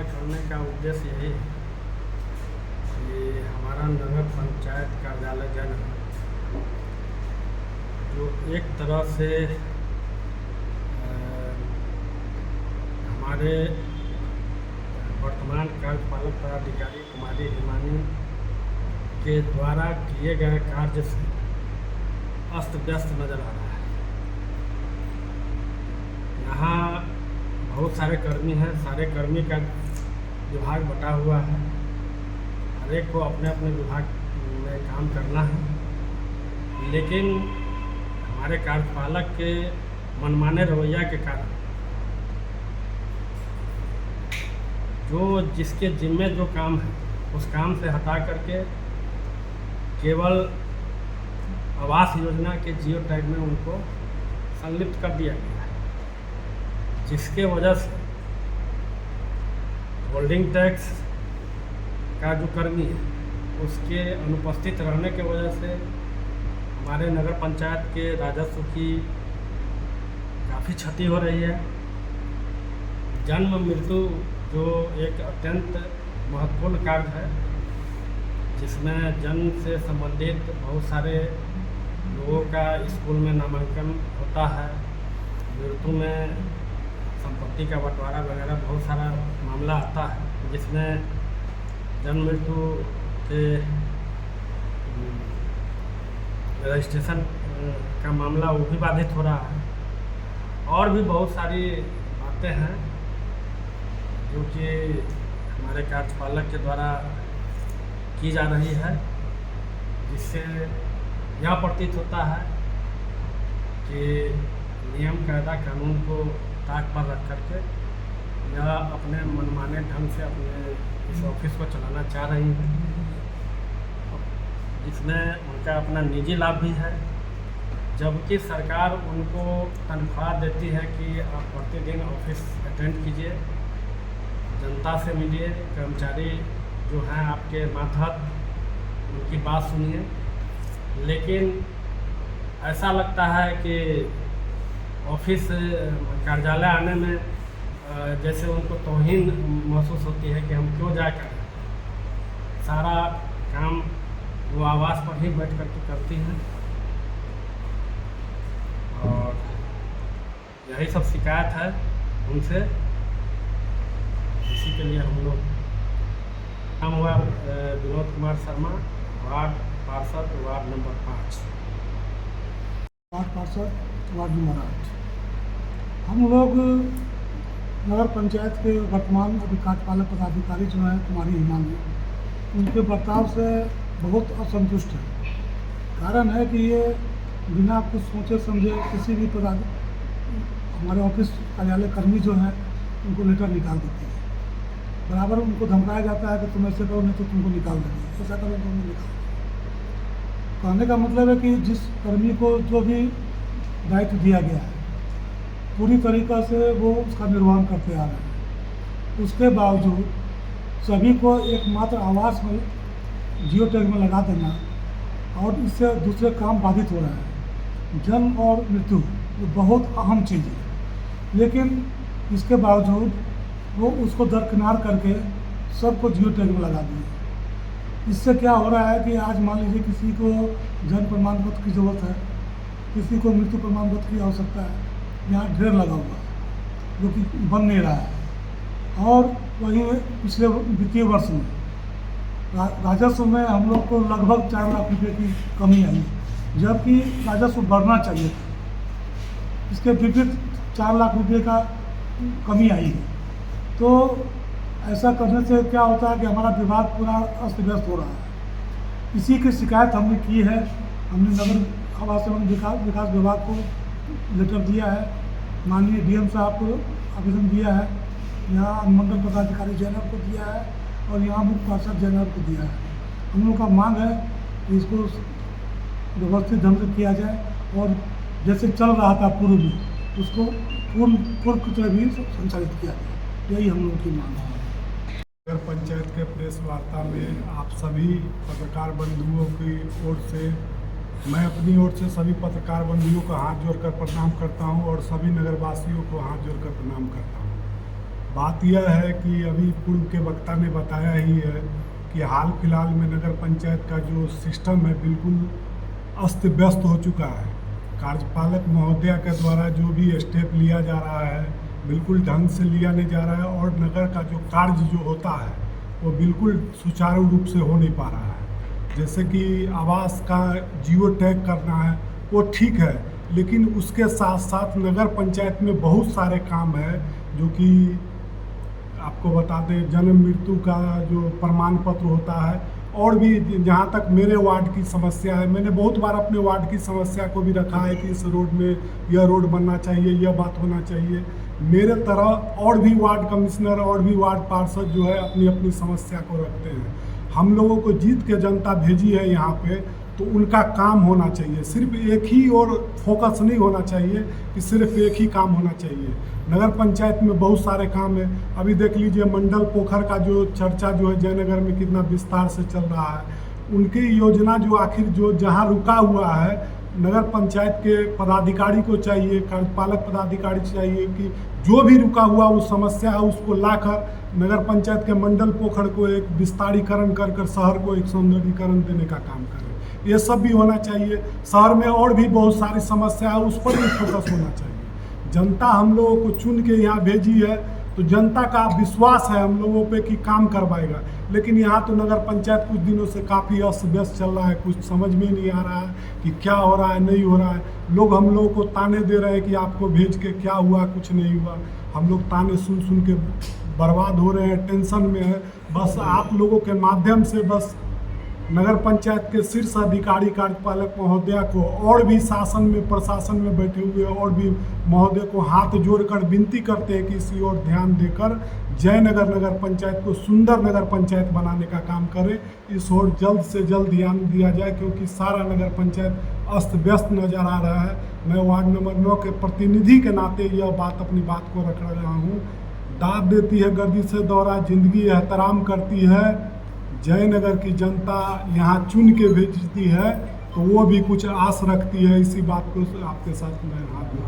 करने का उद्देश्य यही है कि हमारा नगर पंचायत कार्यालय जयनगर जो एक तरह से हमारे वर्तमान कार्यपालक पदाधिकारी कुमारी हिमानी के द्वारा किए गए कार्य से अस्त व्यस्त नजर आ रहा है। यहाँ बहुत सारे कर्मी हैं, सारे कर्मी का विभाग बटा हुआ है, हर एक को अपने अपने विभाग में काम करना है, लेकिन हमारे कार्यपालक के मनमाने रवैया के कारण जो जिसके जिम्मे जो काम है उस काम से हटा करके केवल आवास योजना के जियो टैग में उनको संलिप्त कर दिया गया है, जिसके वजह से होल्डिंग टैक्स का जो कर्मी है उसके अनुपस्थित रहने के वजह से हमारे नगर पंचायत के राजस्व की काफ़ी क्षति हो रही है। जन्म मृत्यु जो एक अत्यंत महत्वपूर्ण कार्य है, जिसमें जन्म से संबंधित बहुत सारे लोगों का स्कूल में नामांकन होता है, मृत्यु में संपत्ति का बंटवारा वगैरह बहुत सारा मामला आता है, जिसमें जन्म मृत्यु के रजिस्ट्रेशन का मामला वो भी बाधित हो रहा है। और भी बहुत सारी बातें हैं जो कि हमारे कार्यपालक के द्वारा की जा रही है, जिससे यह प्रतीत होता है कि नियम कायदा कानून को ताक पर रख करके यह अपने मनमाने ढंग से अपने इस ऑफिस को चलाना चाह रही है, जिसमें उनका अपना निजी लाभ भी है, जबकि सरकार उनको तनख्वाह देती है कि आप प्रतिदिन ऑफिस अटेंड कीजिए, जनता से मिलिए, कर्मचारी जो हैं आपके मातहत उनकी बात सुनिए। लेकिन ऐसा लगता है कि ऑफिस कार्यालय आने में जैसे उनको तौहीन महसूस होती है कि हम क्यों जाए करें, सारा काम वो आवास पर ही बैठ करके करती हैं। और यही सब शिकायत है उनसे, इसी के लिए हम लोग नाम हुआ विनोद कुमार शर्मा, वार्ड पार्षद, वार्ड नंबर 5। वार्ड पार्षद, वार्ड नंबर 8। हम लोग नगर पंचायत के वर्तमान अभी कार्यपालक पदाधिकारी जो हैं कुमारी हिमानी, उनके बर्ताव से बहुत असंतुष्ट है। कारण है कि ये बिना कुछ सोचे समझे किसी भी हमारे ऑफिस कार्यालय कर्मी जो हैं उनको लेटर निकाल देती है। बराबर उनको धमकाया जाता है कि तुम ऐसे करो नहीं तो तुमको निकाल देंगे, ऐसा करो तो निकाल देंगे। कहने का मतलब है कि जिस कर्मी को जो भी दायित्व दिया गया है पूरी तरीक़ा से वो उसका निर्वहन करते आ रहे हैं, उसके बावजूद सभी को एकमात्र आवास में जियो टैग में लगा देना और इससे दूसरे काम बाधित हो रहा है। जन्म और मृत्यु ये बहुत अहम चीज़ है, लेकिन इसके बावजूद वो उसको दरकिनार करके सबको जियो टैग में लगा दिए। इससे क्या हो रहा है कि आज मान लीजिए किसी को जन्म प्रमाण पत्र की ज़रूरत है, किसी को मृत्यु प्रमाण पत्र की आवश्यकता है, यहाँ ढेर लगा हुआ है जो कि बन नहीं रहा है। और वहीं पिछले वित्तीय वर्ष में राजस्व में हम लोग को लगभग 4 लाख रुपये की कमी आई, जबकि राजस्व बढ़ना चाहिए था। इसके विपरीत 4 लाख रुपये का कमी आई है। तो ऐसा करने से क्या होता है कि हमारा विभाग पूरा अस्त व्यस्त हो रहा है। इसी की शिकायत हमने की है। हमने नगर आवास एवं विकास विभाग को लेटर दिया है, माननीय डीएम साहब को आवेदन दिया है, यहाँ अनुमंडल पदाधिकारी जयनगर को दिया है और यहाँ मुख्य पार्षद जयनगर को दिया है। हम लोग का मांग है कि इसको व्यवस्थित ढंग से किया जाए और जैसे चल रहा था पूर्व में उसको पूर्ण की तरह भी संचालित किया जाए। यही हम लोग की मांग है। नगर पंचायत के प्रेस वार्ता में आप सभी पत्रकार बंधुओं की ओर से मैं अपनी ओर से सभी पत्रकार बंधुओं को हाथ जोड़कर प्रणाम करता हूं और सभी नगरवासियों को हाथ जोड़कर प्रणाम करता हूं। बात यह है कि अभी पूर्व के वक्ता ने बताया ही है कि हाल फिलहाल में नगर पंचायत का जो सिस्टम है बिल्कुल अस्त व्यस्त हो चुका है। कार्यपालक महोदया के द्वारा जो भी स्टेप लिया जा रहा है बिल्कुल ढंग से लिया नहीं जा रहा है और नगर का जो कार्य जो होता है वो बिल्कुल सुचारू रूप से हो नहीं पा रहा है। जैसे कि आवास का जियो टैग करना है वो ठीक है, लेकिन उसके साथ साथ नगर पंचायत में बहुत सारे काम है जो कि आपको बता दें, जन्म मृत्यु का जो प्रमाण पत्र होता है और भी जहाँ तक मेरे वार्ड की समस्या है, मैंने बहुत बार अपने वार्ड की समस्या को भी रखा है कि इस रोड में यह रोड बनना चाहिए, यह बात होना चाहिए। मेरे तरह और भी वार्ड कमिश्नर और भी वार्ड पार्षद जो है अपनी अपनी समस्या को रखते हैं। हम लोगों को जीत के जनता भेजी है यहाँ पे, तो उनका काम होना चाहिए। सिर्फ एक ही और फोकस नहीं होना चाहिए कि सिर्फ एक ही काम होना चाहिए। नगर पंचायत में बहुत सारे काम है। अभी देख लीजिए मंडल पोखर का जो चर्चा जो है जयनगर में कितना विस्तार से चल रहा है। उनकी योजना जो आखिर जो जहाँ रुका हुआ है, नगर पंचायत के पदाधिकारी को चाहिए, कार्यपालक पदाधिकारी चाहिए कि जो भी रुका हुआ उस समस्या है उसको लाकर नगर पंचायत के मंडल पोखर को एक विस्तारीकरण कर शहर को एक सौंदर्यीकरण देने का काम करें। ये सब भी होना चाहिए। शहर में और भी बहुत सारी समस्या है, उस पर भी फोकस होना चाहिए। जनता हम लोगों को चुन के यहाँ भेजी है तो जनता का विश्वास है हम लोगों पे कि काम करवाएगा, लेकिन यहाँ तो नगर पंचायत कुछ दिनों से काफ़ी अस्त व्यस्त चल रहा है। कुछ समझ में नहीं आ रहा है कि क्या हो रहा है, नहीं हो रहा है। लोग हम लोगों को ताने दे रहे हैं कि आपको भेज के क्या हुआ, कुछ नहीं हुआ। हम लोग ताने सुन सुन के बर्बाद हो रहे हैं, टेंशन में है। बस आप लोगों के माध्यम से बस नगर पंचायत के शीर्ष अधिकारी कार्यपालक महोदया को और भी शासन में प्रशासन में बैठे हुए और भी महोदय को हाथ जोड़कर विनती करते हैं कि इसी ओर ध्यान देकर जयनगर नगर पंचायत को सुंदर नगर पंचायत बनाने का काम करें। इस ओर जल्द से जल्द ध्यान दिया जाए, क्योंकि सारा नगर पंचायत अस्त व्यस्त नज़र आ रहा है। मैं वार्ड नंबर 9 के प्रतिनिधि के नाते यह अपनी बात को रख रहा हूँ। दाद देती है गर्दिश से दौरा, जिंदगी एहतराम करती है। जयनगर की जनता यहाँ चुन के भेजती है तो वो भी कुछ आस रखती है। इसी बात को आपके साथ मैं हाथ में